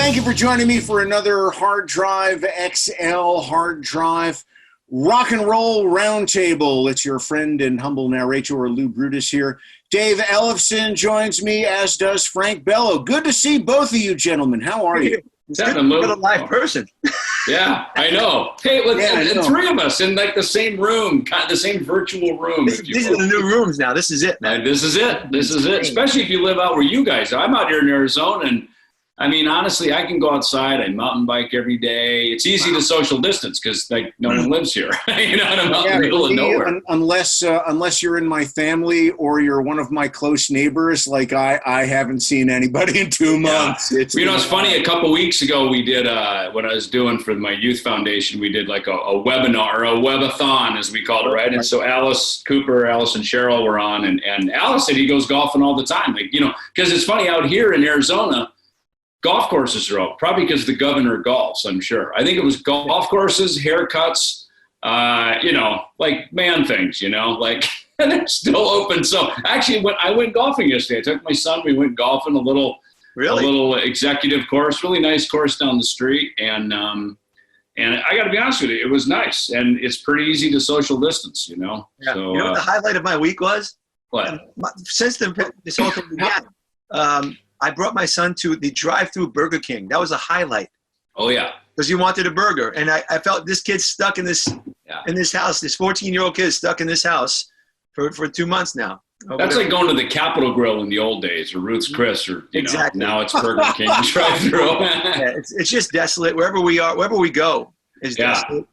Thank you for joining me for another Hard Drive XL Hard Drive Rock and Roll Roundtable. It's your friend and humble narrator, Lou Brutus here. Dave Ellefson joins me, as does Frank Bello. Good to see both of you gentlemen. How are you? It's good to meet a live person. Yeah, I know. Hey, look, and three of us in like the same room, the same virtual room. These are the new rooms now. This is it, man. This is it. This is it. Especially if you live out where you guys are. I'm out here in Arizona, and I mean, honestly, I can go outside. I mountain bike every day. It's easy to social distance because like no one lives here. You know, I'm out in the middle of nowhere. Unless you're in my family or you're one of my close neighbors, like I haven't seen anybody in 2 months. Yeah. It's funny. A couple weeks ago, we did what I was doing for my youth foundation. We did like a webinar, a webathon, as we called it, right? And so Alice Cooper, Alice and Cheryl were on, and Alice said he goes golfing all the time, like because it's funny out here in Arizona. Golf courses are out, probably because the governor golfs, I'm sure. I think it was golf courses, haircuts, like man things, like, and they're still open. So actually, when I went golfing yesterday, I took my son, we went golfing a little executive course, really nice course down the street. And I got to be honest with you, it was nice. And it's pretty easy to social distance, Yeah. So, you know what the highlight of my week was? What? Since this whole thing began, I brought my son to the drive-through Burger King. That was a highlight. Oh yeah, because he wanted a burger, and I felt this kid's stuck in this house. This 14-year-old kid is stuck in this house for 2 months now. That's like going to the Capitol Grill in the old days, or Ruth's Chris, or exactly. Now it's Burger King drive-through. Yeah, it's just desolate wherever we are, wherever we go is desolate.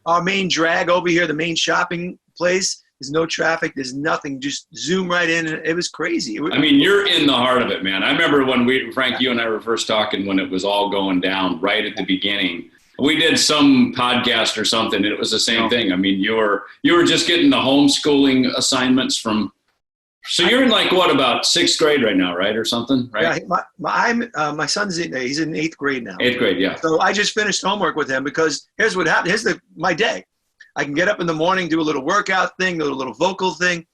Our main drag over here, the main shopping place. There's no traffic. There's nothing. Just zoom right in. It was crazy. I mean, you're in the heart of it, man. I remember when Frank, you and I were first talking when it was all going down right at the beginning. We did some podcast or something, and it was the same thing. I mean, you were just getting the homeschooling assignments from. So you're in like what, about 6th grade right now, right, or something, right? Yeah, my son's he's in 8th grade now. 8th grade, yeah. So I just finished homework with him because here's what happened. Here's my day. I can get up in the morning, do a little workout thing, do a little vocal thing,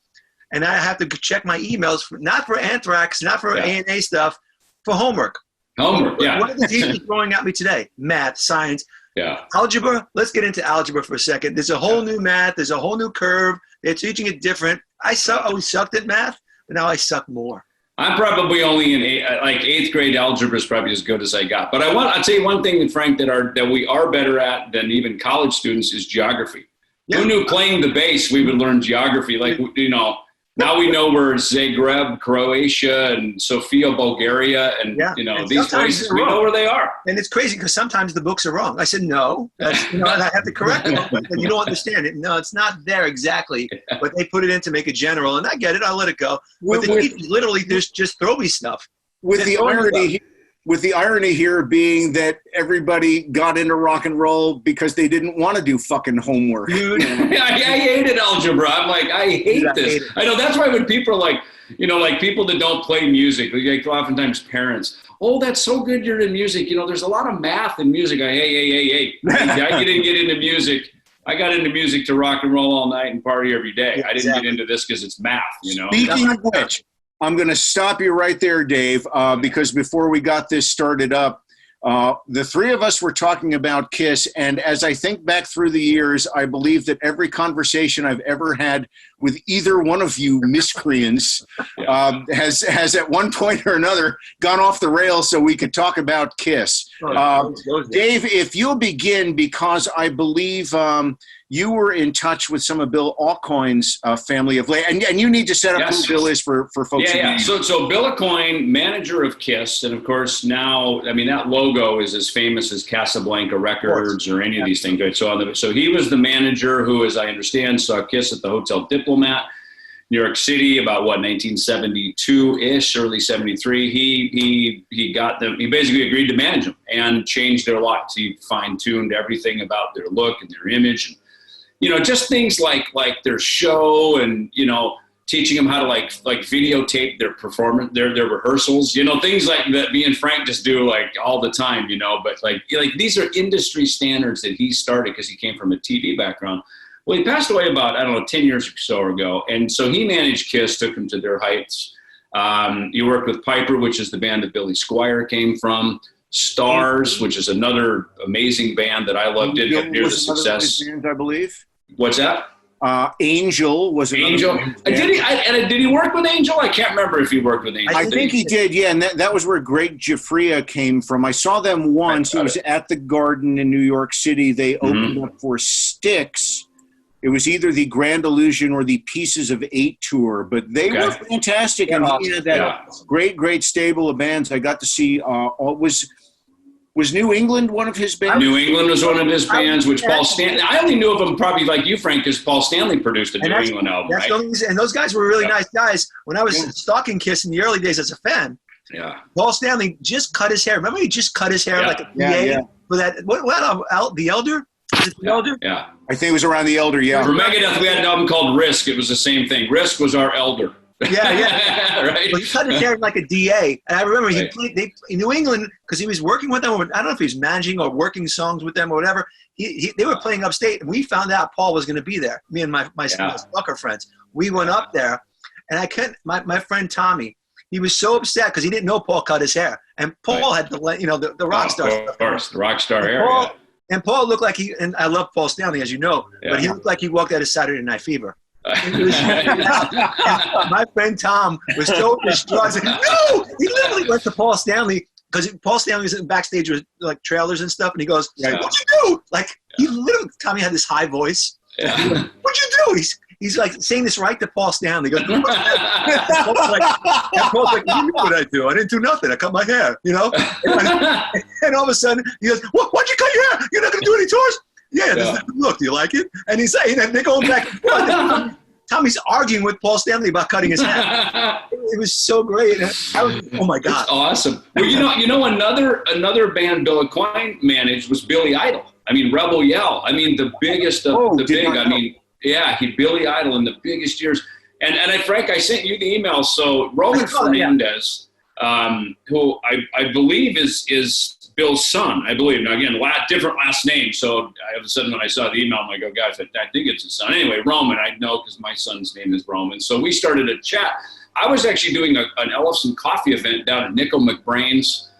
and I have to check my emails, not for Anthrax, not for ANA stuff, for homework. Homework, yeah. What are the teachers throwing at me today? Math, science, algebra. Let's get into algebra for a second. There's a whole new math. There's a whole new curve. They're teaching it different. I always sucked at math, but now I suck more. I'm probably only in 8th grade. Algebra is probably as good as I got. But I'll tell you one thing, Frank, that we are better at than even college students is geography. Yeah. Who knew playing the bass we would learn geography? Like, now we know where Zagreb, Croatia, and Sofia, Bulgaria, and these places, we know where they are. And it's crazy because sometimes the books are wrong. I said, no, and I have to correct them. And you don't understand it. No, it's not there exactly, but they put it in to make it general. And I get it. I'll let it go. But the teachers literally just throw me stuff. With the irony here being that everybody got into rock and roll because they didn't want to do fucking homework. Dude, I hated algebra. I'm like, I hate this. I know that's why when people are like, like people that don't play music, like oftentimes parents, oh, that's so good you're in music. There's a lot of math in music. Hey. I didn't get into music. I got into music to rock and roll all night and party every day. I didn't get into this because it's math, Speaking of which, I'm going to stop you right there, Dave, because before we got this started up, the three of us were talking about Kiss, and as I think back through the years, I believe that every conversation I've ever had with either one of you miscreants has at one point or another gone off the rails so we could talk about Kiss. Dave, if you'll begin, because I believe you were in touch with some of Bill Aucoin's family of late, and you need to set up who Bill is for folks. Yeah. So Bill Aucoin, manager of Kiss, and of course now, I mean, that logo is as famous as Casablanca Records or any of these things. Right? So he was the manager who, as I understand, saw Kiss at the Hotel Diplomat, New York City, about 1972-ish, early 73. He got them. He basically agreed to manage them and change their lives. He fine-tuned everything about their look and their image. And, just things like their show and, teaching them how to like videotape their performance, their rehearsals, things like that me and Frank just do like all the time, but like these are industry standards that he started because he came from a TV background. Well, he passed away about, 10 years or so ago. And so he managed Kiss, took them to their heights. He worked with Piper, which is the band that Billy Squier came from. Stars, which is another amazing band that I love, didn't have near the success. Bands, I believe. What's that? Angel was another Angel. band. Did he work with Angel? I can't remember if he worked with Angel. I think he did, yeah, and that was where Greg Giuffria came from. I saw them once. It was at the Garden in New York City. They opened up for Styx. It was either the Grand Illusion or the Pieces of Eight tour, but they were fantastic. And he had that great stable of bands. I got to see, was New England one of his bands? New England was one of his bands, which Paul Stanley, I only knew of him probably like you, Frank, because Paul Stanley produced a New England album, right? And those guys were really nice guys. When I was stalking Kiss in the early days as a fan, Paul Stanley just cut his hair. Remember he just cut his hair like a PA for that, The Elder? Is it The Elder? Yeah. I think it was around The Elder, For Megadeth, we had an album called Risk. It was the same thing. Risk was our Elder. Right. Well, he cut his hair like a DA, and I remember he played in New England because he was working with them. I don't know if he was managing or working songs with them or whatever. They were playing upstate, and we found out Paul was going to be there. Me and my stalker friends, we went up there, and I couldn't. My friend Tommy, he was so upset because he didn't know Paul cut his hair, and Paul had the rock star stuff. Of course, the rock star hair. And Paul looked like and I love Paul Stanley, as you know, but he looked like he walked out of Saturday Night Fever. My friend Tom was so distraught. He said, no! He literally went to Paul Stanley because Paul Stanley was backstage with like trailers and stuff, and he goes, "What'd you do?" Like he literally, Tommy had this high voice. What'd you do? He's like saying this right to Paul Stanley. He goes, Paul's like, "You knew what I do? I didn't do nothing. I cut my hair, And all of a sudden he goes, "Why'd you cut your hair? You're not going to do any tours?" Yeah. Look, do you like it? And he's saying, and they're going back and forth. Tommy's arguing with Paul Stanley about cutting his hair. It was so great. Oh my God. That's awesome. Well, another band Bill Aucoin managed was Billy Idol. I mean, Rebel Yell. I mean, the biggest of the big. I mean, Billy Idol in the biggest years. And Frank, I sent you the email. So Roman Fernandez, who I believe is Bill's son, I believe. Now, again, different last name. So all of a sudden when I saw the email, I'm like, oh, gosh, I think it's his son. Anyway, Roman, I know because my son's name is Roman. So we started a chat. I was actually doing an Ellefson coffee event down at Nickel McBrain's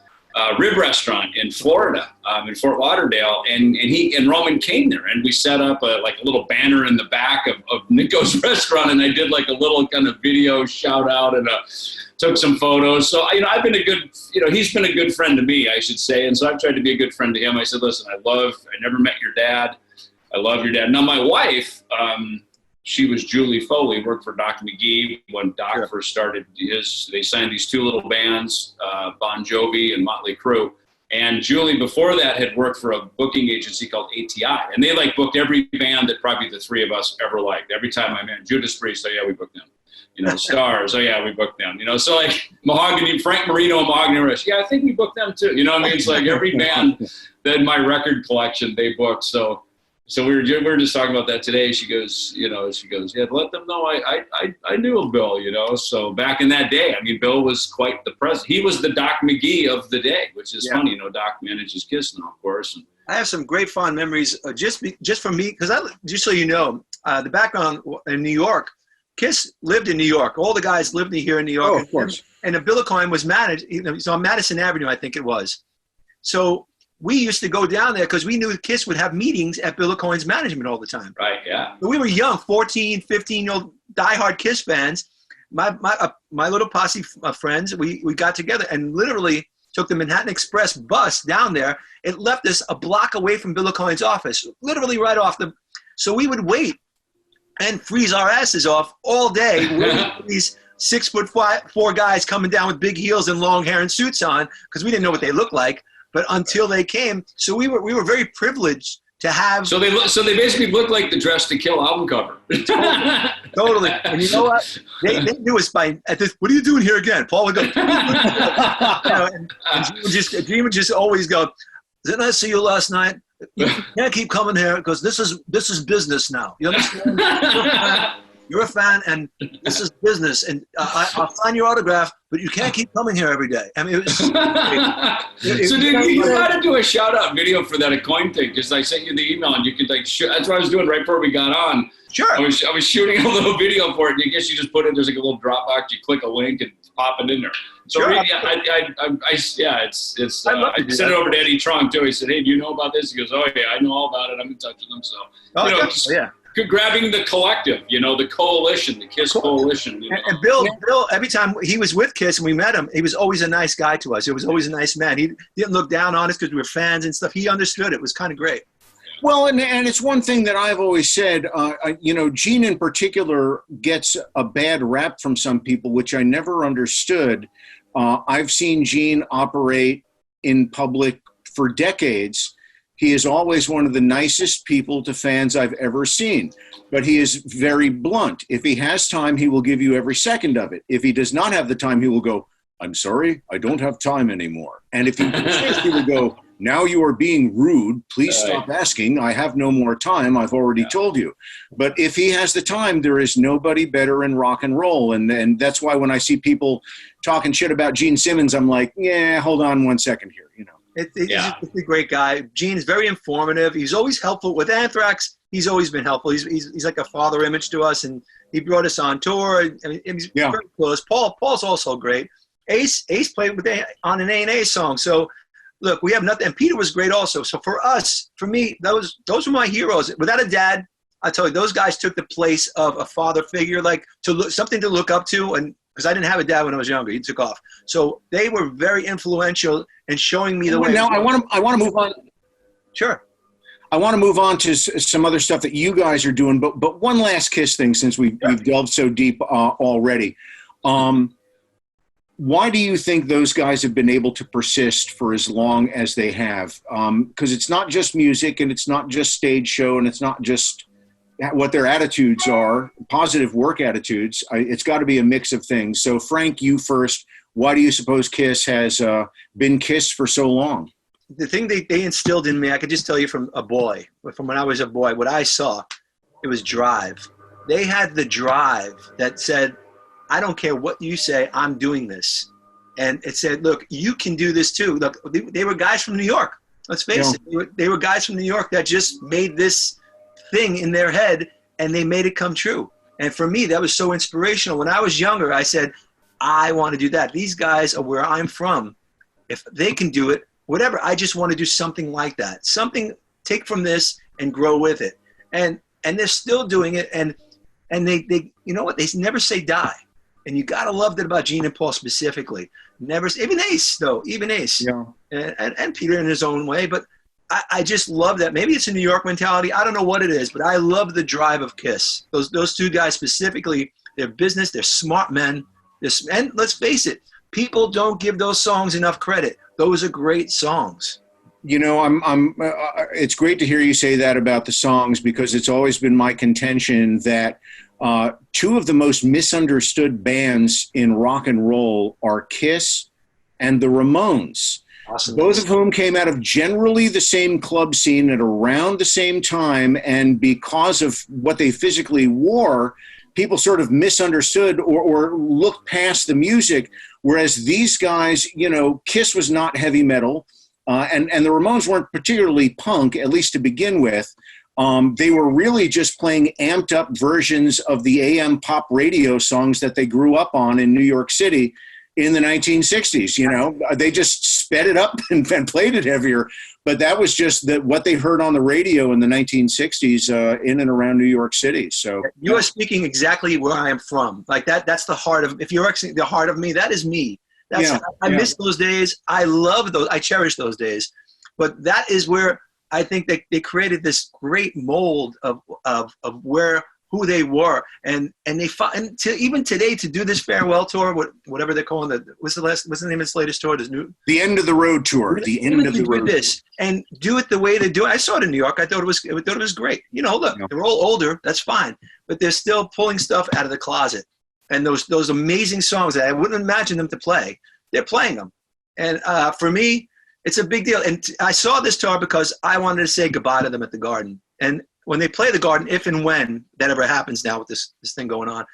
rib restaurant in Florida, in Fort Lauderdale. And Roman came there. And we set up a little banner in the back of Nico's restaurant. And I did like a little kind of video shout out and took some photos. So, I've been he's been a good friend to me, I should say. And so I've tried to be a good friend to him. I said, listen, I never met your dad. I love your dad. Now, my wife, she was Julie Foley, worked for Doc McGee when Doc first started they signed these two little bands, Bon Jovi and Motley Crue. And Julie, before that, had worked for a booking agency called ATI. And they booked every band that probably the three of us ever liked. Every time I met Judas Priest, we booked them. Stars, we booked them. So Mahogany, Frank Marino and Mahogany Rush. I think we booked them too. It's like every band that in my record collection they booked. So we were just talking about that today. She goes, let them know I knew of Bill, So back in that day, Bill was quite the president. He was the Doc McGee of the day, which is funny. Doc manages Kiss now, of course. And I have some great fond memories just for me, because just so you know, the background in New York. Kiss lived in New York. All the guys lived here in New York. Oh, of course. And Bill Aucoin was managed, so on Madison Avenue, I think it was. So we used to go down there because we knew Kiss would have meetings at Bill Aucoin's management all the time. Right, yeah. But we were young, 14, 15-year-old diehard Kiss fans. My little posse of friends, we got together and literally took the Manhattan Express bus down there. It left us a block away from Bill Aucoin's office, literally right off so we would wait and freeze our asses off all day with these 6'4" guys coming down with big heels and long hair and suits on because we didn't know what they looked like. But until they came, so we were very privileged to have. So they basically looked like the Dress to Kill album cover. Totally. And you know what? They knew us at this. What are you doing here again? Paul would go. And Gene would just always go. Didn't I see you last night? You can't keep coming here because this is business now. You understand? you're a fan, and this is business, and I'll sign your autograph, but you can't keep coming here every day. I mean, it was. So dude, you got to do a shout out video for that coin thing, because I sent you the email, and you could like. That's what I was doing right before we got on. Sure. I was shooting a little video for it, and I guess you just put it. There's like a little Dropbox. You click a link and pop it in there. So sure. I sent it over to Eddie Trunk too. He said, "Hey, do you know about this?" He goes, "Oh yeah, I know all about it. I'm in touch with them." So grabbing the collective, the coalition, the KISS coalition. And Bill, every time he was with KISS and we met him, he was always a nice guy to us. He was always a nice man. He didn't look down on us because we were fans and stuff. He understood it. It was kind of great. Well, and it's one thing that I've always said, Gene in particular gets a bad rap from some people, which I never understood. I've seen Gene operate in public for decades. He is always one of the nicest people to fans I've ever seen, but he is very blunt. If he has time, he will give you every second of it. If he does not have the time, he will go, "I'm sorry, I don't have time anymore." And if he persists, he will go, "Now you are being rude. Please stop asking. I have no more time. I've already told you." But if he has the time, there is nobody better in rock and roll. And that's why when I see people talking shit about Gene Simmons, I'm like, yeah, hold on one second here, He's just a great guy. Gene is very informative. He's always helpful. With Anthrax, he's always been helpful. He's like a father image to us, and he brought us on tour. I mean, he's very close. Paul's also great. Ace played on an A&A song. So, look, we have nothing. And Peter was great also. So for me, those were my heroes. Without a dad, I tell you, those guys took the place of a father figure, like something to look up to. And because I didn't have a dad when I was younger, he took off. So they were very influential in showing me the way. Now I want to move on. Sure. I want to move on to some other stuff that you guys are doing, but one last KISS thing, since we've delved so deep already. Why do you think those guys have been able to persist for as long as they have? Because it's not just music, and it's not just stage show, and it's not just what their attitudes are, positive work attitudes. It's got to be a mix of things. So, Frank, you first. Why do you suppose KISS has been KISS for so long? The thing they instilled in me, I could just tell you from when I was a boy, what I saw, it was drive. They had the drive that said, "I don't care what you say, I'm doing this." And it said, "Look, you can do this too." Look, they were guys from New York. Let's face it. They were guys from New York that just made this thing in their head, and they made it come true. And for me, that was so inspirational. When I was younger, I said, I want to do that. These guys are where I'm from. If they can do it, whatever, I just want to do something like that. Something, take from this and grow with it. And they're still doing it. And they you know what? They never say die. And you got to love that about Gene and Paul specifically. Never, even Ace, though, Ace. Yeah. And Peter in his own way. But I just love that. Maybe it's a New York mentality. I don't know what it is, but I love the drive of KISS. Those two guys specifically, they're business, they're smart men. And let's face it, people don't give those songs enough credit. Those are great songs. It's great to hear you say that about the songs, because it's always been my contention that two of the most misunderstood bands in rock and roll are KISS and the Ramones. Awesome. Both of whom came out of generally the same club scene at around the same time, and because of what they physically wore, people sort of misunderstood or looked past the music, whereas these guys, KISS was not heavy metal, and the Ramones weren't particularly punk, at least to begin with. They were really just playing amped up versions of the AM pop radio songs that they grew up on in New York City in the 1960s. They just sped it up and played it heavier. But that was just what they heard on the radio in the 1960s in and around New York City. So you are speaking exactly where I am from. Like that's the heart of, if you're actually the heart of me, that is me. I miss those days. I love those. I cherish those days. But that is where I think they created this great mold of who they were, and even today to do this farewell tour, whatever they're calling what's the name of this latest tour? The End of the Road tour. The End of the Road. This and do it the way they do it. I saw it in New York. I thought it was great. Look, they're all older. That's fine, but they're still pulling stuff out of the closet. And those amazing songs that I wouldn't imagine them to play, they're playing them. And for me, it's a big deal. And I saw this tour because I wanted to say goodbye to them at the Garden. And when they play the Garden, if and when that ever happens now with this thing going on,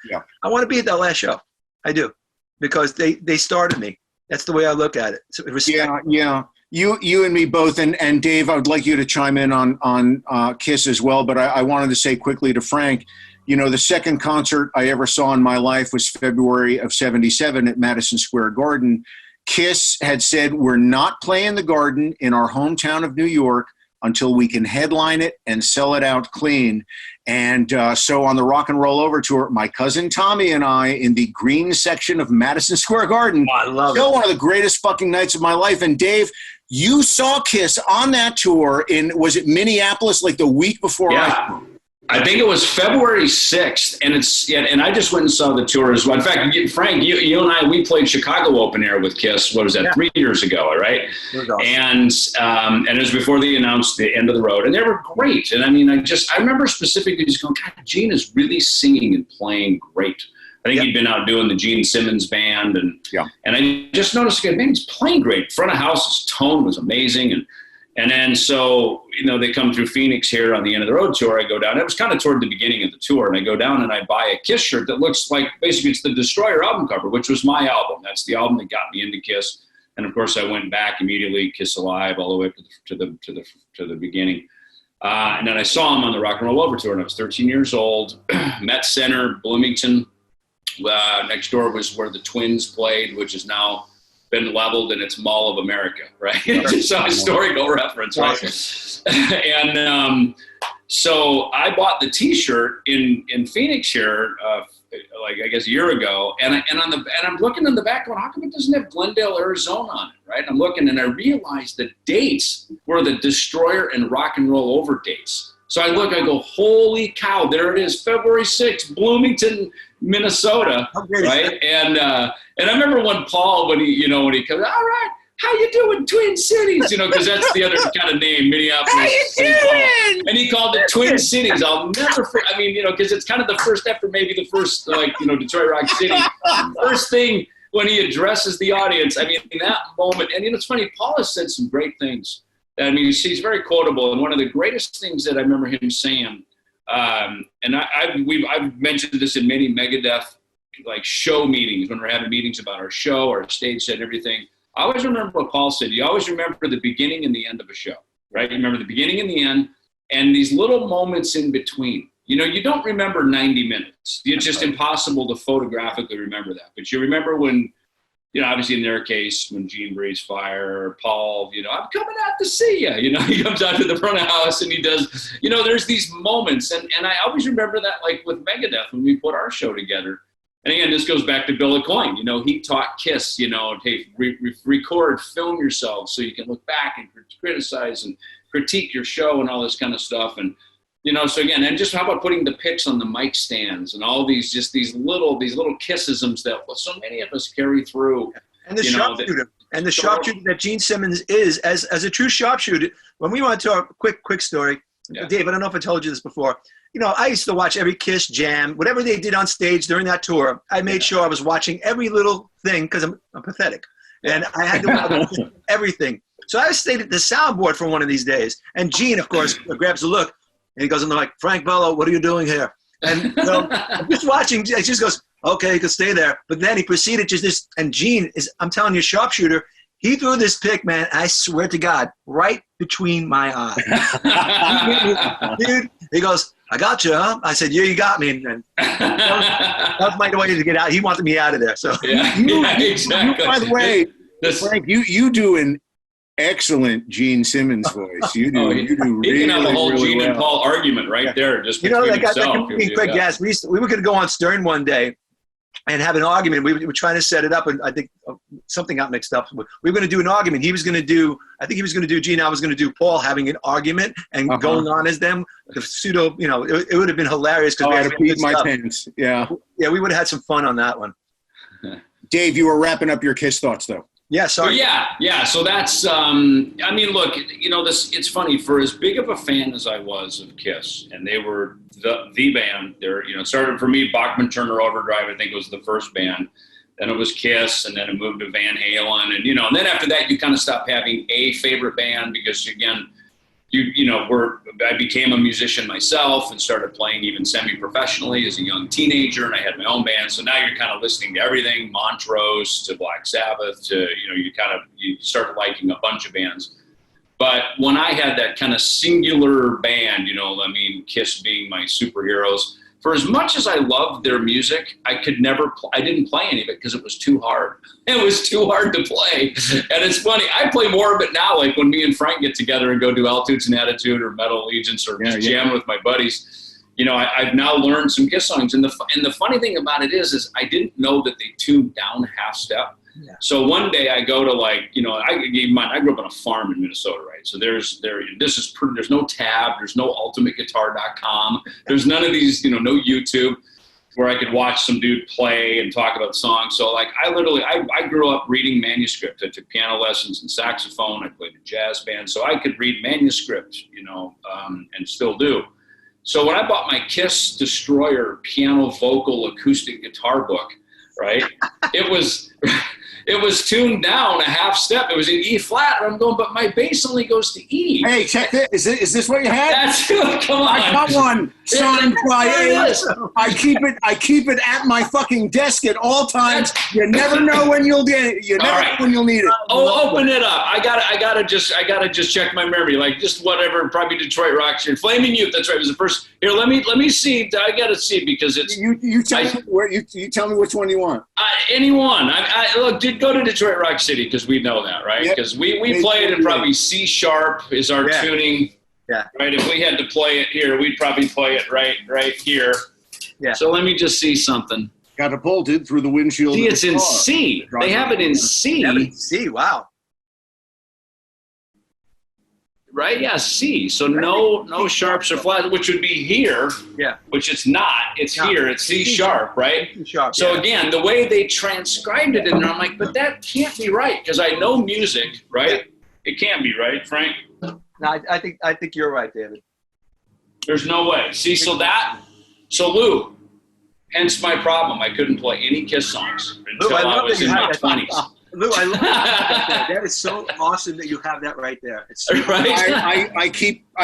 I want to be at that last show. I do, because they started me. That's the way I look at it. So respect. Yeah. You and me both, and Dave, I would like you to chime in on KISS as well. But I wanted to say quickly to Frank, the second concert I ever saw in my life was February of '77 at Madison Square Garden. KISS had said, we're not playing the Garden in our hometown of New York until we can headline it and sell it out clean. And so on the Rock and Roll Over tour, my cousin Tommy and I in the green section of Madison Square Garden. Oh, I love still it. One of the greatest fucking nights of my life. And Dave, you saw KISS on that tour was it Minneapolis, like the week before? I think it was February 6th, and I just went and saw the tour as well. In fact, Frank, you and I, we played Chicago Open Air with KISS. What was that? 3 years ago, right? And it was before they announced the end of the road, and they were great. And I mean, I remember specifically just going, God, Gene is really singing and playing great. I think he'd been out doing the Gene Simmons band, and I just noticed, man, he's playing great. Front of house, his tone was amazing, and then so, they come through Phoenix here on the end of the road tour. I go down. It was kind of toward the beginning of the tour. And I go down and I buy a KISS shirt that looks like, basically it's the Destroyer album cover, which was my album. That's the album that got me into KISS. And of course I went back immediately, KISS Alive, all the way up to the beginning. And then I saw him on the Rock and Roll Over tour, and I was 13 years old. Met Center, Bloomington. Next door was where the Twins played, which is now been leveled in its Mall of America, right? It's a historical reference, right? And so I bought the T-shirt in Phoenix here, like I guess a year ago, and I'm looking in the back going, how come it doesn't have Glendale, Arizona on it, right? I'm looking and I realized the dates were the Destroyer and Rock and Roll Over dates. So I look, I go, holy cow, there it is, February 6th, Bloomington, Minnesota, right? And I remember when Paul, when he comes, all right, how you doing, Twin Cities? Because that's the other kind of name, Minneapolis. How you doing? And he called it Twin Cities. I'll never forget. I mean, because it's kind of the first after maybe the first, Detroit Rock City. First thing when he addresses the audience. I mean, in that moment, and it's funny, Paul has said some great things. I mean, he's very quotable, and one of the greatest things that I remember him saying, and I've mentioned this in many Megadeth show meetings when we're having meetings about our show, our stage set, everything. I always remember what Paul said. You always remember the beginning and the end of a show, right? You remember the beginning and the end, and these little moments in between. You don't remember 90 minutes. It's just impossible to photographically remember that. But you remember when, obviously in their case, when Gene breathes fire, or Paul, I'm coming out to see you. He comes out to the front of the house and he does, there's these moments. And I always remember that, like with Megadeth, when we put our show together. And again, this goes back to Bill Coyne. He taught KISS, hey, record, film yourself so you can look back and criticize and critique your show and all this kind of stuff. And, so again, and just how about putting the picks on the mic stands and all these little KISSisms that so many of us carry through. And the sharpshooter. And the sharpshooter that Gene Simmons is, as a true sharpshooter. When we went to our quick story, Dave, I don't know if I told you this before. I used to watch every KISS jam, whatever they did on stage during that tour. I made sure I was watching every little thing because I'm pathetic. And I had to watch everything. So I stayed at the soundboard for one of these days. And Gene, of course, grabs a look. And he goes, Frank Bello, what are you doing here? And I'm just watching. He just goes, okay, you can stay there. But then he proceeded and Gene is, I'm telling you, sharpshooter. He threw this pick, man, I swear to God, right between my eyes. Dude, he goes, I got you, huh? I said, yeah, you got me. And that was my way to get out. He wanted me out of there. So, exactly. By the way, Frank, you do an excellent Gene Simmons voice. You do. You do really, he can have a whole really Gene well. and Paul argument right there. Just between himself. Quick guess. We were going to go on Stern one day and have an argument. We were trying to set it up, and I think something got mixed up. We were going to do an argument. He was going to do Gene. I was going to do Paul, having an argument and going on as them. The pseudo, it would have been hilarious because we had to beat my pants. Yeah, we would have had some fun on that one. Dave, you were wrapping up your KISS thoughts, though. Yeah, sorry. Yeah. So that's, I mean, look, it's funny, for as big of a fan as I was of KISS, and they were the band, it started for me, Bachman Turner Overdrive, I think it was the first band. Then it was KISS, and then it moved to Van Halen. And, and then after that, you kind of stop having a favorite band because, again, I became a musician myself and started playing even semi-professionally as a young teenager, and I had my own band. So now you're kind of listening to everything, Montrose to Black Sabbath to, you start liking a bunch of bands. But when I had that kind of singular band, Kiss being my superheroes, for as much as I loved their music, I didn't play any of it because it was too hard. It was too hard to play. And it's funny, I play more of it now, like when me and Frank get together and go do Altitudes and Attitude or Metal Allegiance or just jam with my buddies. I've now learned some Kiss songs. And the funny thing about it is I didn't know that they tuned down half step. Yeah. So one day I go to I grew up on a farm in Minnesota, right? So there's no tab, there's no ultimateguitar.com, there's none of these, no YouTube where I could watch some dude play and talk about songs. So I grew up reading manuscript. I took piano lessons and saxophone. I played in jazz band, so I could read manuscript, and still do. So when I bought my Kiss Destroyer piano vocal acoustic guitar book, right, it was tuned down a half step. It was in E flat. And I'm going, but my bass only goes to E. Hey, check this. Is this what you had? That's come on. I got one signed by I keep it at my fucking desk at all times. You never know when you'll get it. You never know when you'll need it. Oh, open it up. I gotta just check my memory. Like just whatever. Probably Detroit Rock City. Flaming Youth. That's right. It was the first. Here, let me see. I gotta see because it's. You tell me where you tell me which one you want. Anyone. Look, did go to Detroit Rock City because we know that, right? Because we played in probably C sharp is our tuning. Yeah. Right. If we had to play it here, we'd probably play it right here. Yeah. So let me just see something. Catapulted through the windshield. See, it's in C. They have it in C. They have it in C. Wow. Right? Yeah, C. So no sharps or flats, which would be here. Yeah. Which it's not. It's here. It's C sharp, right? C sharp. So again, the way they transcribed it in there, I'm like, but that can't be right because I know music, right? Yeah. It can't be right, Frank. No, I think you're right, David. There's no way. See, so Lou, hence my problem. I couldn't play any Kiss songs until I was in my 20s. Lou, I love that. That is so awesome that you have that right there. It's so right. I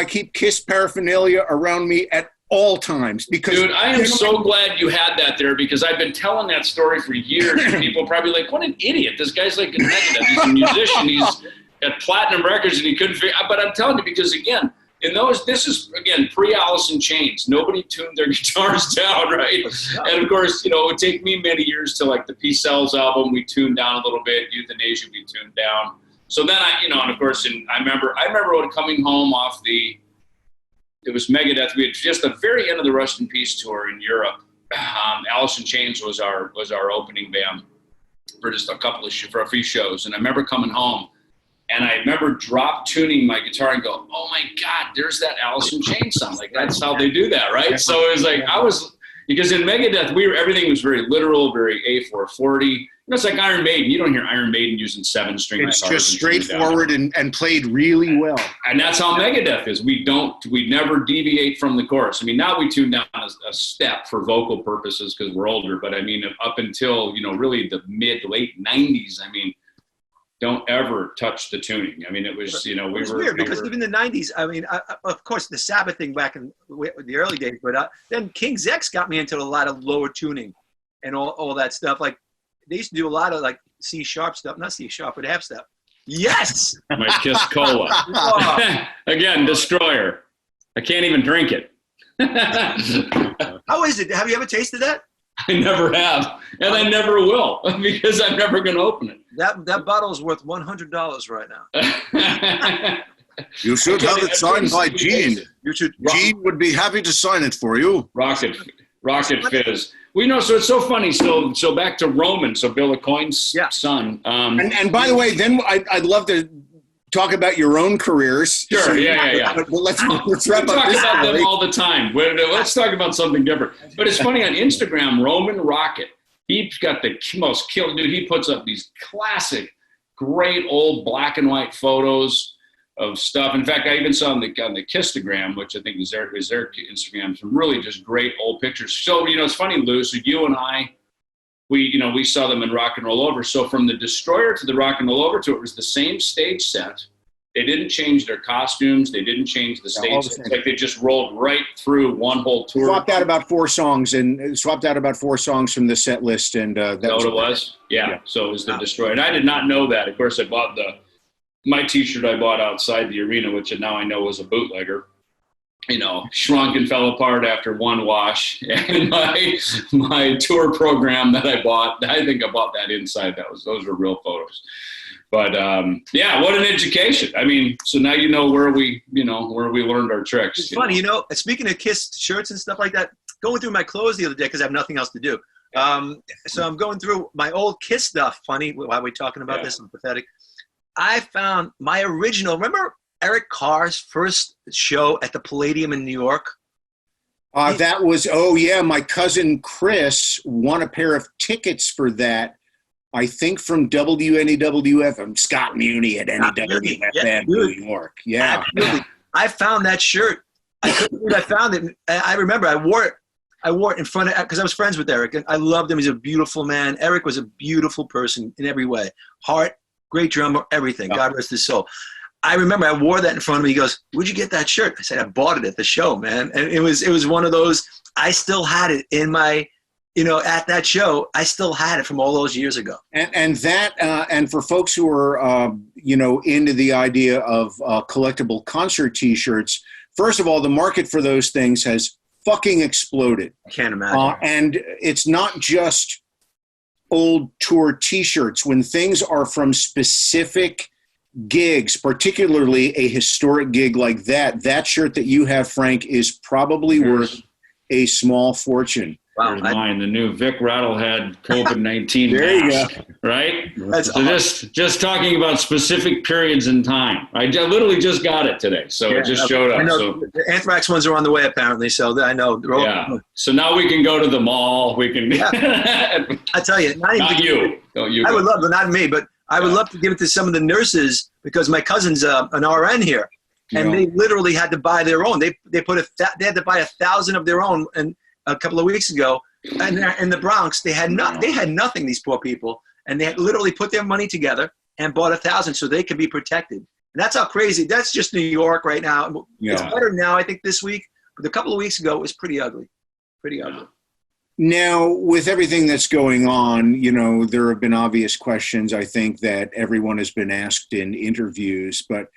keep Kiss paraphernalia around me at all times because. Dude, I am so glad you had that there because I've been telling that story for years. And people probably like, what an idiot! This guy's like a Megadeth. He's a musician. He's got platinum records and he couldn't figure. But I'm telling you because again. This is, again, pre-Alice in Chains. Nobody tuned their guitars down, right? And, of course, it would take me many years to, like, the P-Cells album, we tuned down a little bit. Euthanasia, we tuned down. So then and, of course, I remember when coming home off it was Megadeth. We had just the very end of the Rust in Peace tour in Europe. Alice in Chains was our opening band for just for a few shows. And I remember coming home. And I remember drop tuning my guitar and go, oh my God, there's that Alice in Chains song. Like that's how they do that, right? So it was like because in Megadeth everything was very literal, very A440. It's like Iron Maiden. You don't hear Iron Maiden using 7-string. It's just straightforward and played really well. And that's how Megadeth is. We never deviate from the chorus. I mean, now we tune down a step for vocal purposes because we're older. But I mean, up until really the late 90s, I mean. Don't ever touch the tuning. I mean, it was, it was weird because even in the 90s, I mean, of course, the Sabbath thing back in the early days, but then King's X got me into a lot of lower tuning and all that stuff. Like, they used to do a lot of, like, C sharp stuff, not C sharp, but half step. Yes! My Kiss Cola. Again, Destroyer. I can't even drink it. How is it? Have you ever tasted that? I never have, and I never will because I'm never going to open it. That bottle is worth $100 right now. You should have it signed by Gene. Gene would be happy to sign it for you. Rocket Fizz. We know, so it's so funny. So back to Roman. So Bill Aucoin's son. And by the way, then I'd love to talk about your own careers. Sure, so, yeah. But let's wrap up this. We talk about them all the time. Let's talk about something different. But it's funny, on Instagram, Roman Rocket, he's got the most killer, dude. He puts up these classic, great old black and white photos of stuff. In fact, I even saw on the Kistagram, which I think is their Instagram, some really just great old pictures. So, it's funny, Lou, so you and I, we saw them in Rock and Roll Over. So from the Destroyer to the Rock and Roll Over tour, it was the same stage set. they didn't change their costumes. They didn't change the all states. the It's same. like they just rolled right through one whole tour. Swapped out about four songs from the set list, and Is that what it was? Yeah. So it was the Destroyer. And I did not know that. Of course, I bought my T-shirt I bought outside the arena, which now I know was a bootlegger. Shrunk and fell apart after one wash. And my tour program that I bought, I think I bought that inside. Those were real photos. But what an education. I mean, so now you know where we learned our tricks. It's funny, speaking of Kiss shirts and stuff like that, going through my clothes the other day because I have nothing else to do. So I'm going through my old Kiss stuff. Funny, why are we talking about this? I'm pathetic. I found my original, remember Eric Carr's first show at the Palladium in New York? That was, my cousin Chris won a pair of tickets for that, I think from WNEWF, Scott Muni at NEWFM New York. Yeah. Absolutely. I found that shirt. I couldn't believe I found it. I remember I wore it in front of, because I was friends with Eric, and I loved him. He's a beautiful man. Eric was a beautiful person in every way. Heart, great drummer, everything. God rest his soul. I remember I wore that in front of me. He goes, "Where'd you get that shirt?" I said, "I bought it at the show, man." And it was one of those, I still had it in my, at that show, I still had it from all those years ago. And for folks who are, into the idea of collectible concert T-shirts, first of all, the market for those things has fucking exploded. I can't imagine. And it's not just old tour T-shirts. When things are from specific gigs, particularly a historic gig like that shirt that you have, Frank, is probably worth a small fortune. Wow, mine, the new Vic Rattlehead COVID-19 there mask, you go. Right? That's so just talking about specific periods in time. I literally just got it today, so it just showed up. I know, so the Anthrax ones are on the way, apparently, so I know. So now we can go to the mall. We can. I tell you, not you. Don't you? I would love, but not me, but I would love to give it to some of the nurses because my cousin's an RN here, and they literally had to buy their own. They had to buy 1,000 of their own, and a couple of weeks ago, and in the Bronx, they had nothing. These poor people, and they had literally put their money together and bought 1,000 so they could be protected. And that's how crazy. That's just New York right now. Yeah. It's better now, I think, this week, but a couple of weeks ago, it was pretty ugly. Pretty ugly. Now, with everything that's going on, there have been obvious questions, I think, that everyone has been asked in interviews, but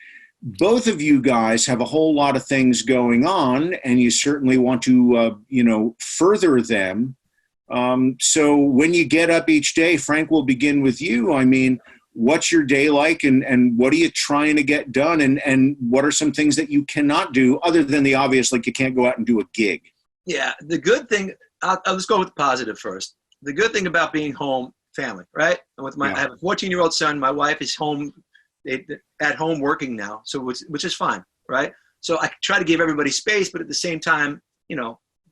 both of you guys have a whole lot of things going on, and you certainly want to, further them. So when you get up each day, Frank, we'll begin with you. I mean, what's your day like, and what are you trying to get done, and what are some things that you cannot do other than the obvious, like you can't go out and do a gig? Yeah, the good thing, let's go with the positive first. The good thing about being home, family, right? And with I have a 14-year-old son. My wife is home. At home working now, so which is fine, right? So I try to give everybody space, but at the same time,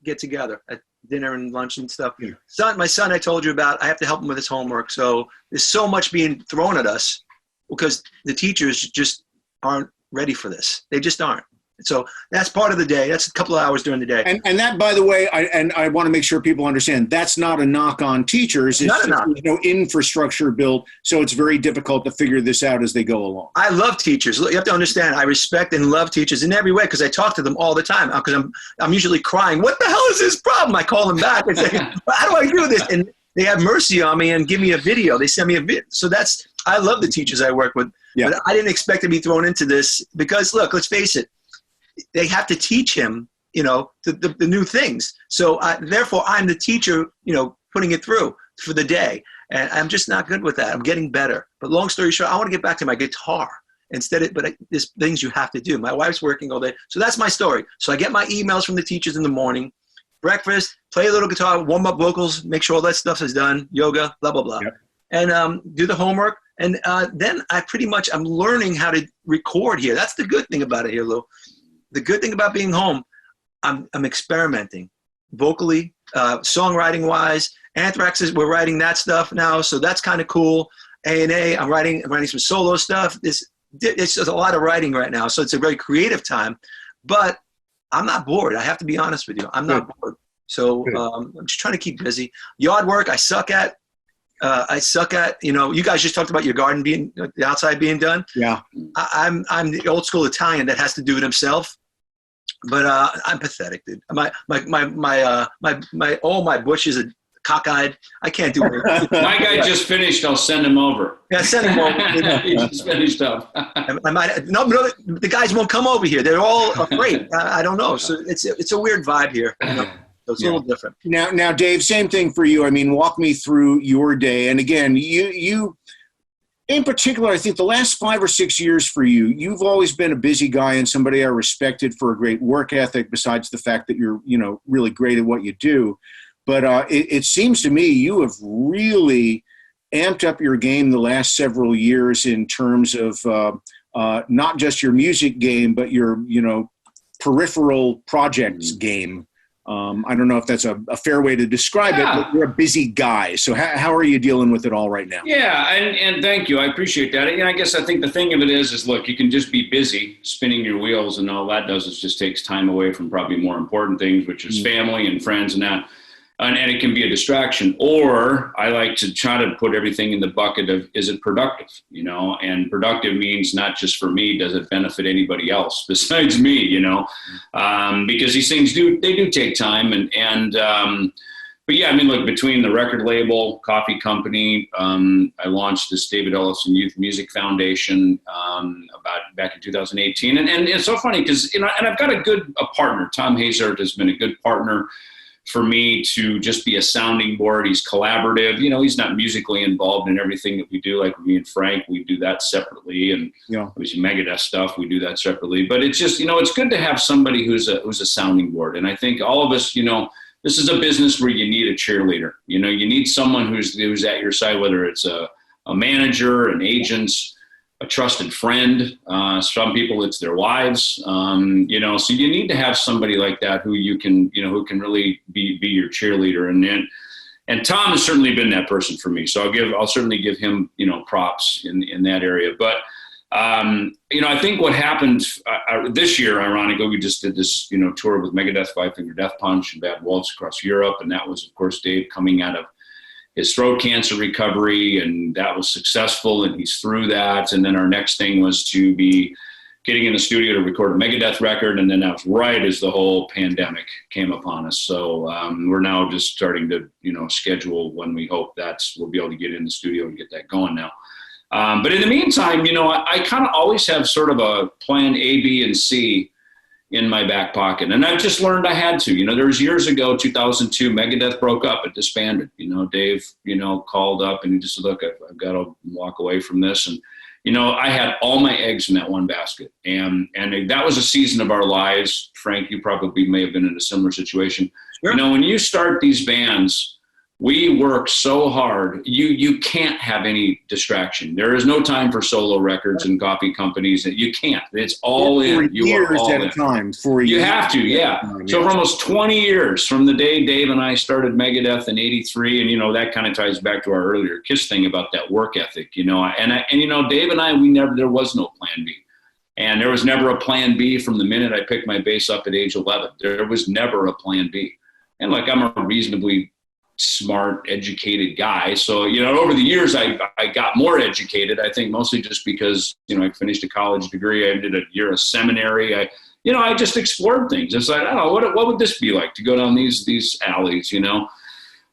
get together at dinner and lunch and stuff. Yeah. My son, I told you about, I have to help him with his homework. So there's so much being thrown at us because the teachers just aren't ready for this. They just aren't. So that's part of the day. That's a couple of hours during the day. And that, by the way, I want to make sure people understand, that's not a knock on teachers. It's not a knock. There's no infrastructure built, so it's very difficult to figure this out as they go along. I love teachers. You have to understand, I respect and love teachers in every way because I talk to them all the time. Because I'm usually crying, what the hell is this problem? I call them back and say, how do I do this? And they have mercy on me and give me a video. They send me a video. So I love the teachers I work with. Yeah. But I didn't expect to be thrown into this because, look, let's face it. They have to teach him, the new things. So therefore, I'm the teacher, putting it through for the day. And I'm just not good with that. I'm getting better. But long story short, I want to get back to my guitar but there's things you have to do. My wife's working all day. So that's my story. So I get my emails from the teachers in the morning, breakfast, play a little guitar, warm up vocals, make sure all that stuff is done, yoga, blah, blah, blah. Yep. And do the homework. And then I'm learning how to record here. That's the good thing about it here, Lou. The good thing about being home, I'm experimenting vocally, songwriting wise. Anthrax we're writing that stuff now, so that's kind of cool. A&A, I'm writing some solo stuff. It's just a lot of writing right now, so it's a very creative time. But I'm not bored. I have to be honest with you. I'm not bored. So I'm just trying to keep busy. Yard work, I suck at. I suck at, you guys just talked about your garden being, the outside being done. Yeah. I'm the old school Italian that has to do it himself. But I'm pathetic, dude. My all my bushes are cockeyed. I can't do it. My guy just finished. I'll send him over. Yeah, send him over. He just finished up. No, the guys won't come over here. They're all afraid. I don't know. So it's a weird vibe here. So it's a little different. Now, Dave, same thing for you. I mean, walk me through your day. And again, you in particular, I think the last 5 or 6 years for you, you've always been a busy guy and somebody I respected for a great work ethic, besides the fact that you're, really great at what you do. But it seems to me you have really amped up your game the last several years in terms of not just your music game, but your, peripheral projects game. I don't know if that's a fair way to describe it, but you're a busy guy. So how are you dealing with it all right now? Yeah, and thank you. I appreciate that. And I guess I think the thing of it is look, you can just be busy spinning your wheels, and all that does is just takes time away from probably more important things, which is family and friends and that. And it can be a distraction. Or I like to try to put everything in the bucket of, is it productive? And productive means not just for me, does it benefit anybody else besides me, because these things do take time. But yeah, I mean, look, between the record label, coffee company, I launched this David Ellefson Youth Music Foundation back in 2018. And it's so funny because, and I've got a partner. Tom Hazard has been a good partner for me to just be a sounding board. He's collaborative. He's not musically involved in everything that we do. Like me and Frank, we do that separately. And obviously Megadeth stuff, we do that separately. But it's just, it's good to have somebody who's a sounding board. And I think all of us, this is a business where you need a cheerleader. You need someone who's at your side, whether it's a manager, an agent, a trusted friend. Some people, it's their wives. So you need to have somebody like that who you can, who can really be your cheerleader. And Tom has certainly been that person for me. So I'll certainly give him, props in that area. But, I think what happened this year, ironically, we just did this, tour with Megadeth, Five Finger Death Punch, and Bad Wolves across Europe. And that was, of course, Dave coming out of his throat cancer recovery, and that was successful, and he's through that. And then our next thing was to be getting in the studio to record a Megadeth record, and then that was right as the whole pandemic came upon us. So we're now just starting to, schedule when we hope we'll be able to get in the studio and get that going now. But in the meantime, I kind of always have sort of a plan A, B, and C in my back pocket. And I've just learned I had to. There was years ago, 2002, Megadeth broke up. It disbanded. Dave, called up and he just said, look, I've got to walk away from this. And, I had all my eggs in that one basket. And that was a season of our lives. Frank, you probably may have been in a similar situation. Sure. When you start these bands, we work so hard. You can't have any distraction. There is no time for solo records and coffee companies. You can't. It's all in. You are all in. Time for you. You have to, yeah. So for almost 20 years, from the day Dave and I started Megadeth in '83, and that kind of ties back to our earlier Kiss thing about that work ethic, and Dave and I, there was no plan B. And there was never a plan B from the minute I picked my bass up at age 11. There was never a plan B. And I'm a reasonably smart, educated guy. So, over the years, I got more educated, I think mostly just because, I finished a college degree. I did a year of seminary. I just explored things. It's like, I don't know, what would this be like to go down these alleys, And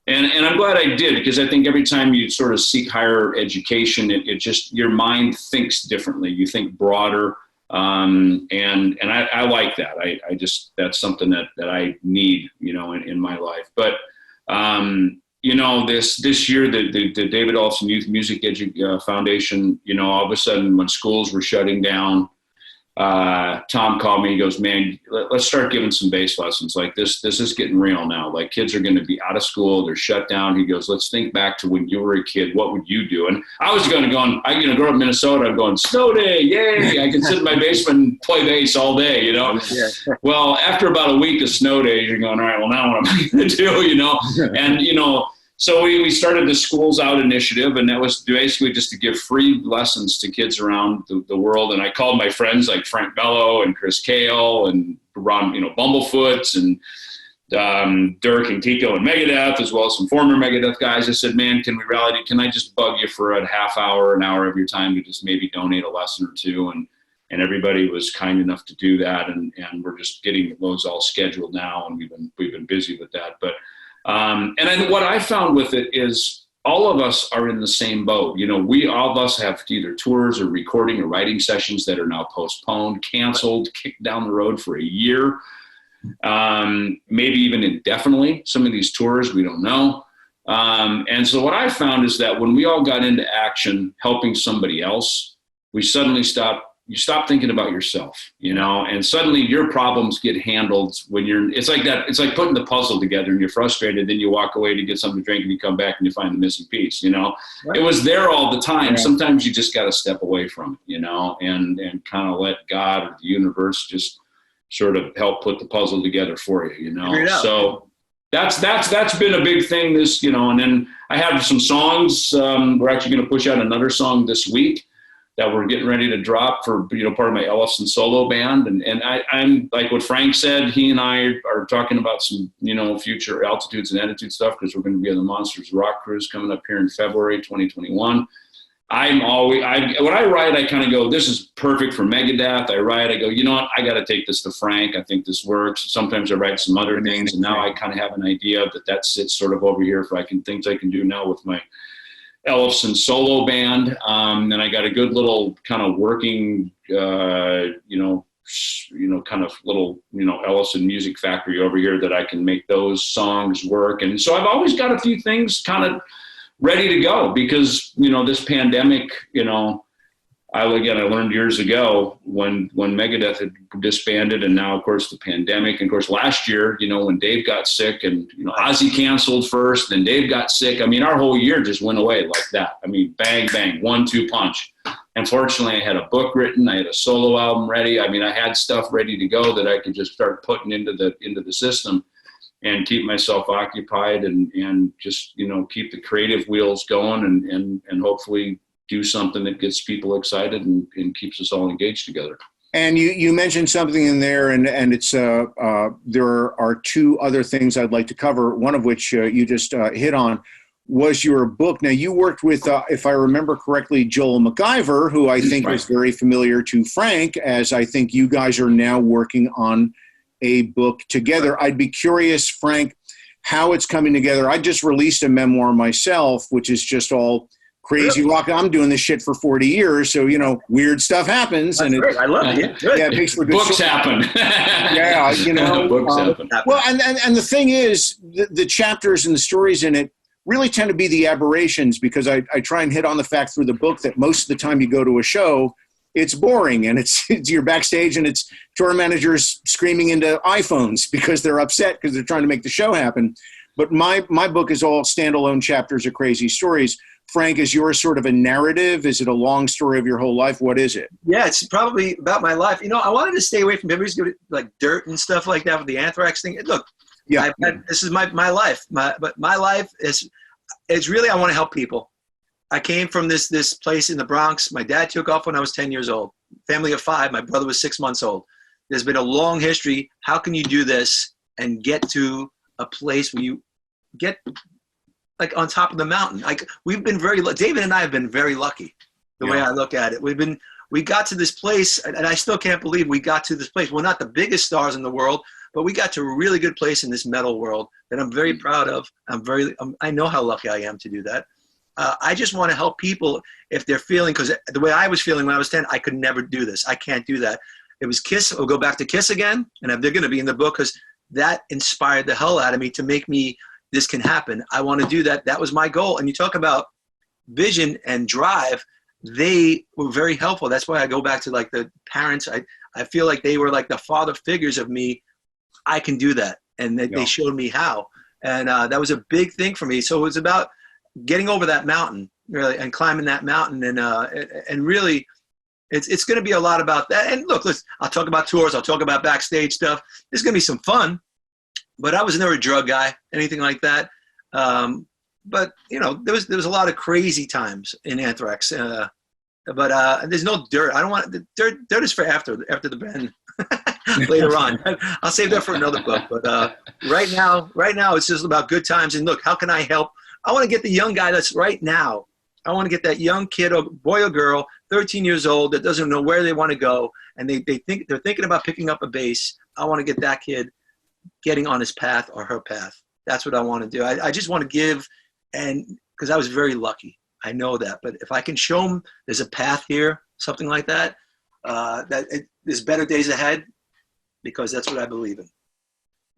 I'm glad I did, because I think every time you sort of seek higher education, it just, your mind thinks differently. You think broader. And I like that. I just, that's something that I need, in my life. But, this year, the David Ellefson Youth Music Foundation, all of a sudden when schools were shutting down, Tom called me. He goes, man, let's start giving some bass lessons. Like this is getting real now. Like kids are going to be out of school. They're shut down. He goes, let's think back to when you were a kid. What would you do? And I was going to go, grow up in Minnesota. I'm going, snow day. Yay. I can sit in my basement and play bass all day, Yeah. Well, after about a week of snow days, you're going, all right, well, now what am I going to do, And, so we started the Schools Out initiative, and that was basically just to give free lessons to kids around the world. And I called my friends like Frank Bello and Chris Kale and Ron, Bumblefoot and Dirk and Tico and Megadeth, as well as some former Megadeth guys. I said, man, can we rally? Can I just bug you for a half hour, an hour of your time to just maybe donate a lesson or two? And everybody was kind enough to do that. And we're just getting those all scheduled now. And we've been busy with that. But, and what I found with it is all of us are in the same boat. We all of us have either tours or recording or writing sessions that are now postponed, canceled, kicked down the road for a year. Maybe even indefinitely. Some of these tours, we don't know. And so what I found is that when we all got into action, helping somebody else, we suddenly you stop thinking about yourself, and suddenly your problems get handled when it's like that. It's like putting the puzzle together and you're frustrated. Then you walk away to get something to drink and you come back and you find the missing piece, Right. It was there all the time. Right. Sometimes you just got to step away from it, and kind of let God or the universe just sort of help put the puzzle together for you, So that's been a big thing and then I have some songs. We're actually going to push out another song this week that we're getting ready to drop for, part of my Ellefson solo band. And I'm like what Frank said, he and I are talking about some, future Altitudes and Attitude stuff, because we're going to be on the Monsters Rock Cruise coming up here in February 2021. When I write, I kind of go, this is perfect for Megadeth. I go, you know what? I got to take this to Frank. I think this works. Sometimes I write some other things, and now I kind of have an idea that sits sort of over here for things I can do now with my Ellefson solo band. And I got a good little kind of working, kind of little, Ellefson music factory over here that I can make those songs work. And so I've always got a few things kind of ready to go, because, this pandemic, I learned years ago when Megadeth had disbanded, and now, of course, the pandemic. And, of course, last year, when Dave got sick and, Ozzy canceled first, then Dave got sick. Our whole year just went away like that. Bang, bang, 1-2 punch. Unfortunately, I had a book written. I had a solo album ready. I had stuff ready to go that I could just start putting into the system and keep myself occupied and just, keep the creative wheels going and hopefully do something that gets people excited and keeps us all engaged together. And you mentioned something in there, and it's there are two other things I'd like to cover, one of which you just hit on, was your book. Now, you worked with, if I remember correctly, Joel McIver, who I think is very familiar to Frank, as I think you guys are now working on a book together. I'd be curious, Frank, how it's coming together. I just released a memoir myself, which is just all crazy rock. I'm doing this shit for 40 years, so weird stuff happens. That's and great. I love it. Yeah, it makes for good books happen. Yeah, books happen. Well, and the thing is, the chapters and the stories in it really tend to be the aberrations, because I try and hit on the fact through the book that most of the time you go to a show, it's boring, and it's you're backstage and it's tour managers screaming into iPhones because they're upset because they're trying to make the show happen. But my book is all standalone chapters of crazy stories. Frank, is yours sort of a narrative? Is it a long story of your whole life? What is it? Yeah, it's probably about my life. I wanted to stay away from everybody's good, like dirt and stuff like that with the Anthrax thing. Look, this is my life. But my life it's really, I want to help people. I came from this place in the Bronx. My dad took off when I was 10 years old. Family of 5. My brother was 6 months old. There's been a long history. How can you do this and get to a place where you get like on top of the mountain? Like we've been David and I have been very lucky the way I look at it. We got to this place, and I still can't believe we got to this place. We're not the biggest stars in the world, but we got to a really good place in this metal world that I'm very proud of. I know how lucky I am to do that. I just want to help people if they're feeling, because the way I was feeling when I was 10, I could never do this. I can't do that. It was Kiss. We'll go back to Kiss again, and they're going to be in the book because that inspired the hell out of me to make me, this can happen. I want to do that. That was my goal. And you talk about vision and drive. They were very helpful. That's why I go back to like the parents. I feel like they were like the father figures of me. I can do that. And they showed me how. And that was a big thing for me. So it was about getting over that mountain, really, and climbing that mountain. And really, it's going to be a lot about that. And look, I'll talk about tours. I'll talk about backstage stuff. There's going to be some fun. But I was never a drug guy, anything like that. But there was a lot of crazy times in Anthrax. But there's no dirt. I don't want the dirt. Dirt is for after the band. later on. I'll save that for another book. But right now, it's just about good times. And look, how can I help? I want to get the young guy that's right now. I want to get that young kid, or boy or girl, 13 years old, that doesn't know where they want to go, and they're thinking about picking up a bass. I want to get that kid getting on his path or her path. That's what I want to do. I just want to give, and because I was very lucky. I know that. But if I can show them there's a path here, something like that, there's better days ahead, because that's what I believe in.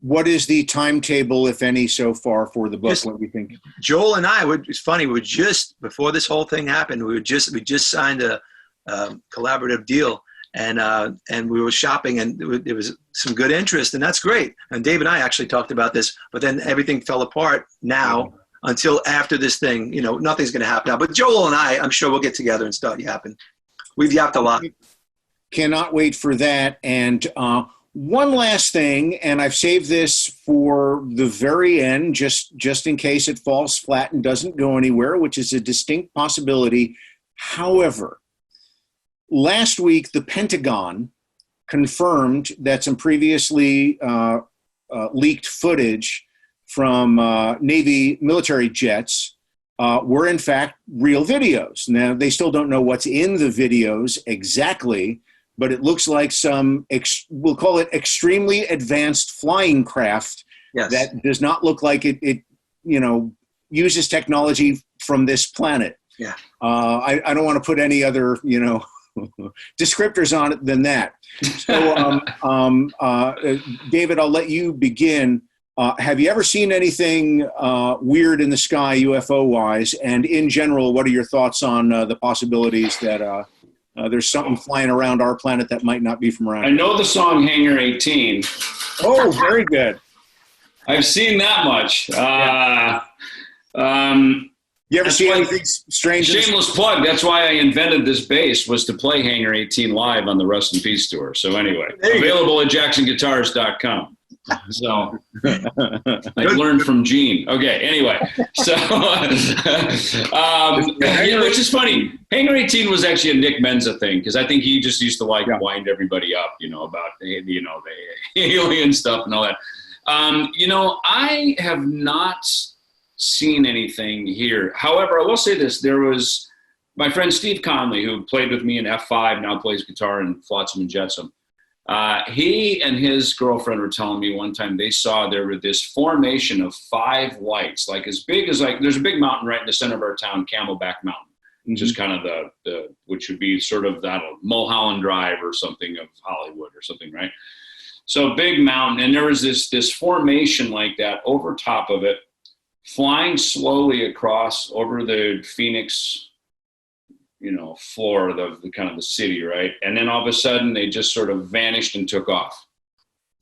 What is the timetable, if any, so far for the book? What do you think? Joel and I, it's funny, we just, before this whole thing happened, we just signed a collaborative deal, and we were shopping, and there was some good interest, and that's great. And Dave and I actually talked about this, but then everything fell apart now until after this thing. Nothing's going to happen now. But Joel and I'm sure we'll get together and start yapping. We've yapped a lot. Cannot wait for that. And one last thing, and I've saved this for the very end, just in case it falls flat and doesn't go anywhere, which is a distinct possibility. However, last week, the Pentagon confirmed that some previously leaked footage from Navy military jets were in fact real videos. Now, they still don't know what's in the videos exactly, but it looks like some, we'll call it extremely advanced flying craft that does not look like it uses technology from this planet. Yeah. I don't want to put any other, descriptors on it than that. So, David, I'll let you begin. Have you ever seen anything weird in the sky UFO-wise? And in general, what are your thoughts on the possibilities that there's something flying around our planet that might not be from around I know the song Hangar 18. Oh, very good. I've seen that much. You ever see anything strange? Shameless plug. That's why I invented this bass, was to play Hangar 18 live on the Rust in Peace tour. So anyway, available at jacksonguitars.com. So I learned from Gene. Okay, anyway. So, which is funny. Hangar 18 was actually a Nick Menza thing, because I think he just used to wind everybody up, about the alien stuff and all that. I have not seen anything here. However, I will say this. There was my friend Steve Conley, who played with me in F5, now plays guitar in Flotsam and Jetsam. He and his girlfriend were telling me one time they saw there were this formation of 5 lights, like as big as there's a big mountain right in the center of our town, Camelback Mountain, which is kind of the which would be sort of that Mulholland Drive or something of Hollywood or something, right? So big mountain, and there was this formation like that over top of it, flying slowly across over the Phoenix, floor of the kind of the city, right? And then all of a sudden they just sort of vanished and took off.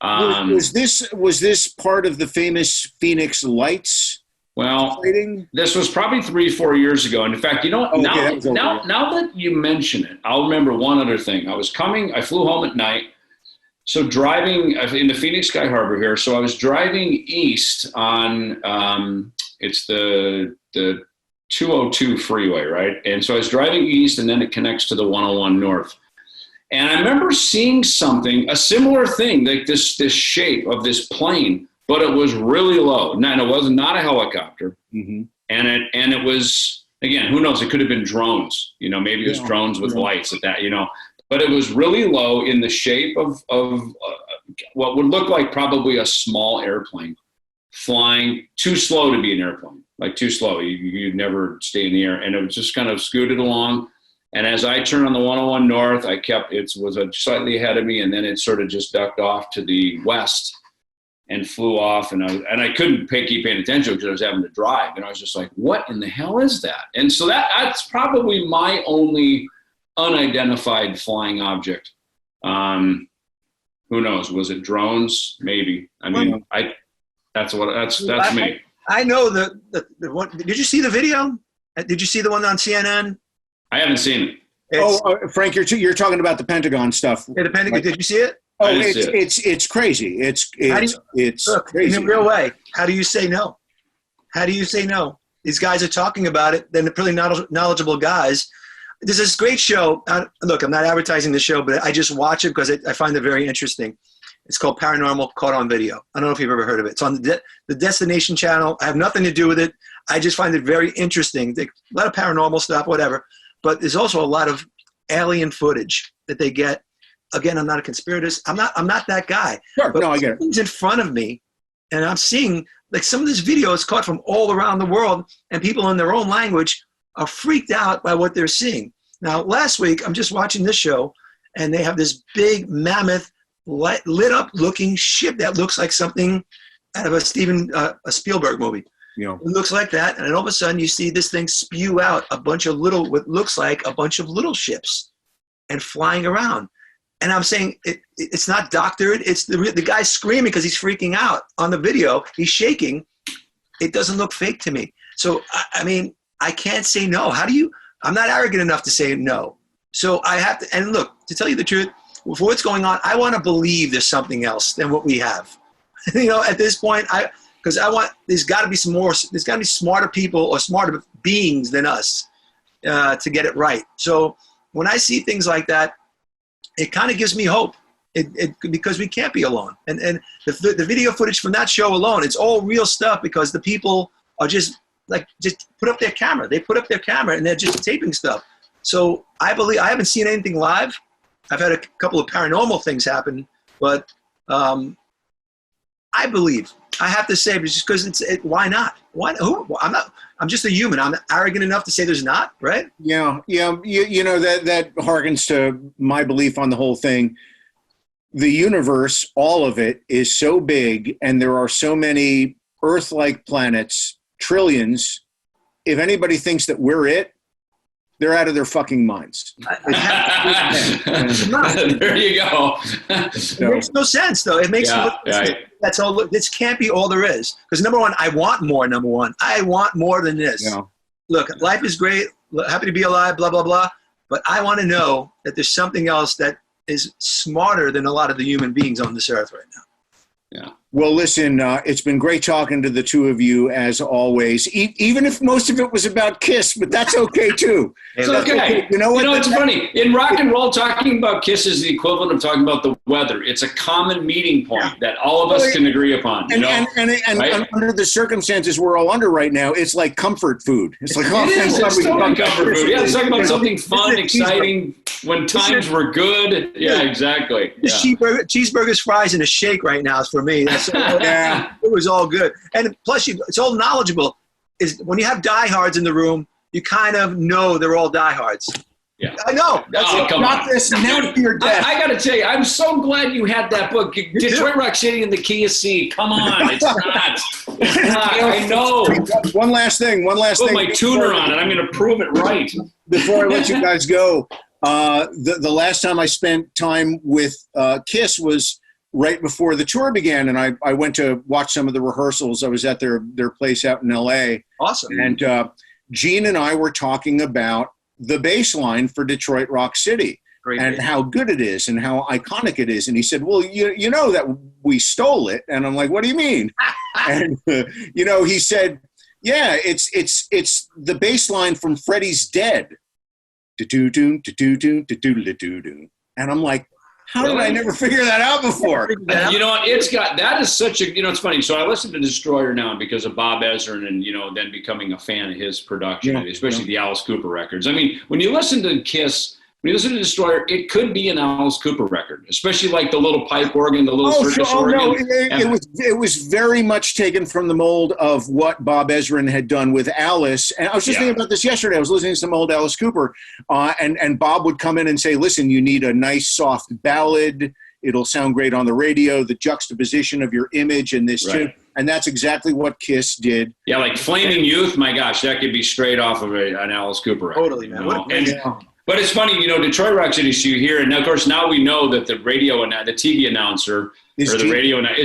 Was this part of the famous Phoenix Lights? Well, this was probably 3-4 years ago. And in fact, now that you mention it, I'll remember one other thing. I flew home at night. So driving in the Phoenix Sky Harbor here. So I was driving east on, it's the 202 freeway, right? And so I was driving east, and then it connects to the 101 north. And I remember seeing something, a similar thing, like this shape of this plane, but it was really low. And it was not a helicopter. Mm-hmm. And it was, again, who knows? It could have been drones. Maybe it was drones with lights at that, But it was really low in the shape of what would look like probably a small airplane flying too slow to be an airplane, like too slow. You'd never stay in the air. And it was just kind of scooted along. And as I turned on the 101 north, it was slightly ahead of me, and then it sort of just ducked off to the west and flew off. And I couldn't keep paying attention because I was having to drive. And I was just like, what in the hell is that? And so that's probably my only unidentified flying object. Who knows? Was it drones? Maybe. I mean, that's me. I know the one. Did you see the video? Did you see the one on CNN? I haven't seen it. Frank, you're talking about the Pentagon stuff. Yeah, the Pentagon. Did you see it? Oh, it's crazy. It's crazy. In a real way. How do you say no? How do you say no? These guys are talking about it. They're pretty knowledgeable guys. There's this great show. Look, I'm not advertising the show, but I just watch it because I find it very interesting. It's called Paranormal Caught on Video. I don't know if you've ever heard of it. It's on the Destination channel. I have nothing to do with it. I just find it very interesting. A lot of paranormal stuff, whatever. But there's also a lot of alien footage that they get. Again, I'm not a conspiracist. I'm not that guy. Sure. But No, I get it. things in front of me, and I'm seeing like some of this video is caught from all around the world, and people in their own language are freaked out by what they're seeing. Now, last week, I'm just watching this show, and they have this big mammoth lit up looking ship that looks like something out of a Spielberg movie. It looks like that, and then all of a sudden you see this thing spew out a bunch of what looks like a bunch of little ships and flying around. And I'm saying it's not doctored. It's the guy's screaming because he's freaking out on the video. He's shaking. It doesn't look fake to me. So, I mean, I can't say no. I'm not arrogant enough to say no. So I have to, and look, to tell you the truth, for what's going on, I want to believe there's something else than what we have. At this point, there's got to be smarter people or smarter beings than us to get it right. So when I see things like that, it kind of gives me hope because we can't be alone. And the video footage from that show alone, it's all real stuff because the people are just put up their camera. They put up their camera and they're just taping stuff. So I haven't seen anything live. I've had a couple of paranormal things happen, but I believe. I have to say, just because why not? I'm just a human. I'm arrogant enough to say there's not, right? Yeah. That harkens to my belief on the whole thing. The universe, all of it, is so big, and there are so many Earth-like planets, trillions. If anybody thinks that we're it, they're out of their fucking minds. There you go. It makes no sense, though. It makes no sense. That's all. This can't be all there is. Because number one, I want more. Number one, I want more than this. Yeah. Look, life is great. Happy to be alive. Blah blah blah. But I want to know that there's something else that is smarter than a lot of the human beings on this earth right now. Yeah. Well, listen, it's been great talking to the two of you as always, even if most of it was about Kiss, but that's okay too. It's okay. You know what? It's funny. In rock and roll, talking about Kiss is the equivalent of talking about the weather. It's a common meeting point that all of us can agree upon. And right? under the circumstances we're all under right now, it's like comfort food. It's like, it's totally comfort food. Yeah, it's talking about something fun, exciting, when times were good. Yeah, exactly. The cheeseburgers, fries, and a shake right now is for me. It was all good. And plus, it's all knowledgeable. Is when you have diehards in the room, you kind of know they're all diehards. Yeah, I know. Not this. Now to your death. I got to tell you, I'm so glad you had that book, Detroit Rock City in the Key of C. Come on, it's not. I know. One last thing. Put my tuner on it. I'm going to prove it right. Before I let you guys go, the last time I spent time with Kiss was right before the tour began, and I went to watch some of the rehearsals. I was at their place out in L.A. Awesome. And Gene and I were talking about the bass line for Detroit Rock City and how good it is and how iconic it is. And he said, well, you know that we stole it. And I'm like, what do you mean? And, he said, yeah, it's the bass line from Freddie's Dead. Do-do-do, do-do-do, do-do-do-do-do. And I'm like, how did I never figure that out before? You know, that is such a, it's funny. So I listen to Destroyer now because of Bob Ezrin and, then becoming a fan of his production, especially the Alice Cooper records. I mean, when you listen to Kiss, when you listen to Destroyer, it could be an Alice Cooper record, especially like the little pipe organ, the little circus organ. No, it was very much taken from the mold of what Bob Ezrin had done with Alice. And I was just thinking about this yesterday. I was listening to some old Alice Cooper, and Bob would come in and say, listen, you need a nice soft ballad. It'll sound great on the radio, the juxtaposition of your image and this tune. And that's exactly what Kiss did. Yeah, like Flaming Youth, my gosh, that could be straight off of an Alice Cooper record. Totally, man. But it's funny, Detroit Rock City, so you hear, and of course now we know that the radio and the TV announcer is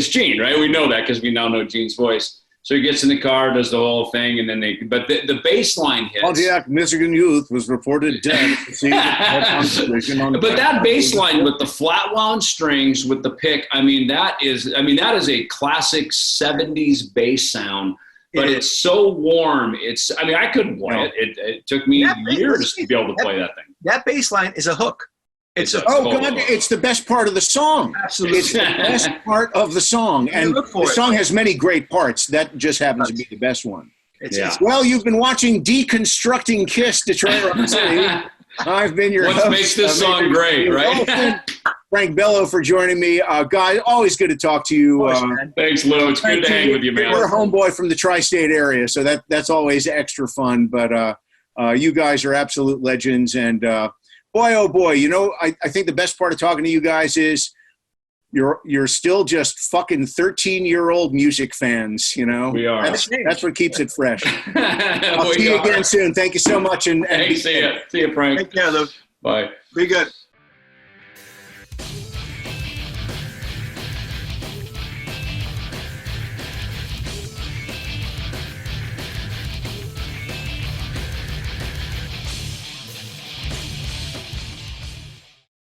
Gene, right? We know that because we now know Gene's voice. So he gets in the car, does the whole thing, and then but the bass line hits. Pontiac, Michigan youth was reported dead. But that bass line with the flat wound strings with the pick, that is a classic 70s bass sound. But it's so warm. I couldn't play it. It took me years to be able to play that thing. That bass line is a hook. It's a Oh God! It's the best part of the song. absolutely. It's the best part of the song, and look for the it. song has many great parts. That just happens to be the best one. It's Well, you've been watching Deconstructing Kiss, Detroit Rock City. I've been your host. What makes this song great, right? Frank Bello for joining me. Guys, always good to talk to you. Thanks, Lou. It's good to hang with you, man. We're a homeboy from the tri-state area, so that's always extra fun. But you guys are absolute legends. And boy, oh boy, you know, I think the best part of talking to you guys is you're still just fucking 13-year-old music fans, you know? We are. That's what keeps it fresh. I'll see you again soon. Thank you so much. And Hey, see you, Frank. Take care, Lou. Bye. Be good.